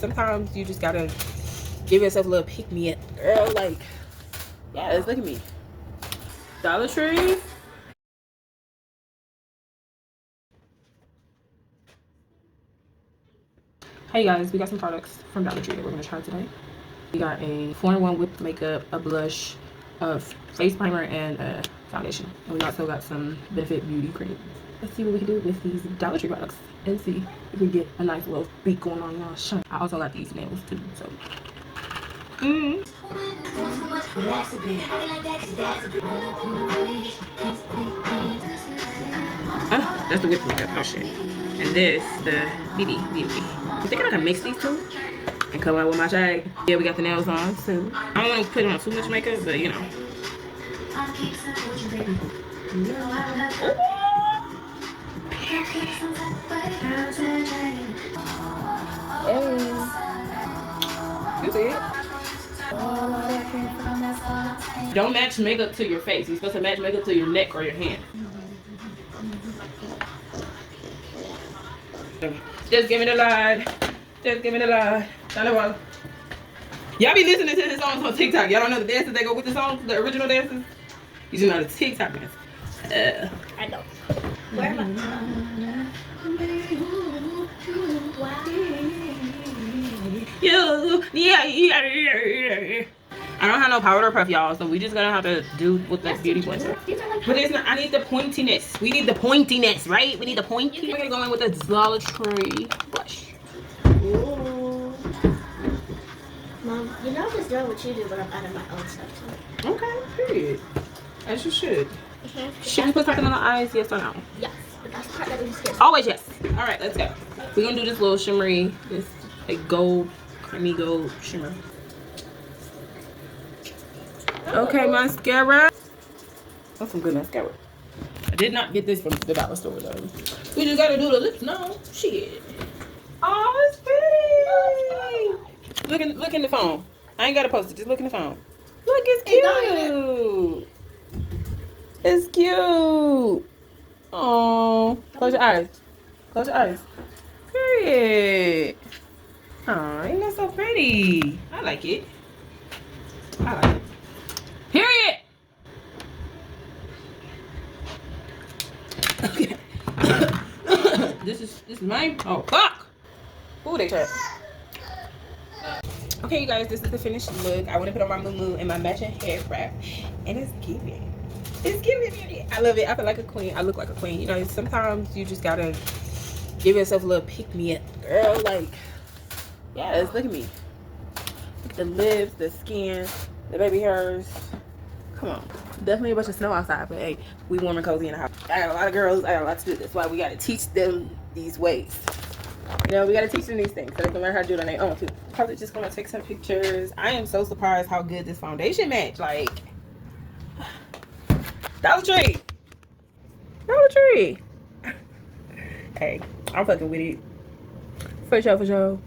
Sometimes you just gotta give yourself a little pick me up, girl. Like, yes, look at me. Dollar Tree. Hey guys, we got some products from Dollar Tree that we're gonna try today. We got a 4-in-1 whipped makeup, a blush, a face primer, and a foundation. And we also got some Benefit Beauty cream. Let's see what we can do with these Dollar Tree products and see if we get a nice little beat going on, y'all. Shine. I also got these nails too, so. That's the whipped makeup. Oh shit. And this, the BB. I think I can mix these two and come out with my shag. Yeah, we got the nails on too. I don't want to put on too much makeup, but you know. You see it? Don't match makeup to your face. You're supposed to match makeup to your neck or your hand. Just give me the line. Just give me the line. Y'all be listening to the songs on TikTok. Y'all don't know the dances that go with the songs, the original dances? You just know the TikTok dance. I know. Where am I? Yeah. I don't have no powder puff, y'all, so we just gonna have to do with that beauty blender. But it's not. I need the pointiness. We need the pointiness, right? We need the pointy. We're gonna go in with a Dollar Tree brush. Ooh. Mom, you know I'm just doing what you do, but I'm adding my own stuff to it. Okay, period. As you should. Should we put something on the eyes? Yes or no? Yes. But that's the part that we just get. Always yes. All right, let's go. We're gonna do this little shimmery, this like gold, creamy gold shimmer. Okay, mascara. That's some good mascara. I did not get this from the dollar store though. We just gotta do the lips now. Shit. Oh, it's pretty. Look in the phone. I ain't gotta post it. Just look in the phone. Look, it's cute. It's cute. Oh, close your eyes. Close your eyes. Period. Oh, ain't that so pretty? I like it. I like it. Period. Okay. This is mine. Oh fuck. Ooh, they tried. Okay, you guys, this is the finished look. I want to put on my moo and my matching hair wrap, and it's giving. It's giving beauty. I love it. I feel like a queen. I look like a queen. You know, sometimes you just gotta give yourself a little pick me up, girl. Like, yes, look at me. Look at the lips, the skin, the baby hairs. Come on. Definitely a bunch of snow outside, but hey, we warm and cozy in the house. I got a lot of girls. I got a lot to do. That's why we gotta teach them these ways. You know, we gotta teach them these things so they can learn how to do it on their own too. Probably just gonna take some pictures. I am so surprised how good this foundation match. Like, Dollar Tree. Dollar Tree. Hey, I'm fucking with it. For sure, for sure.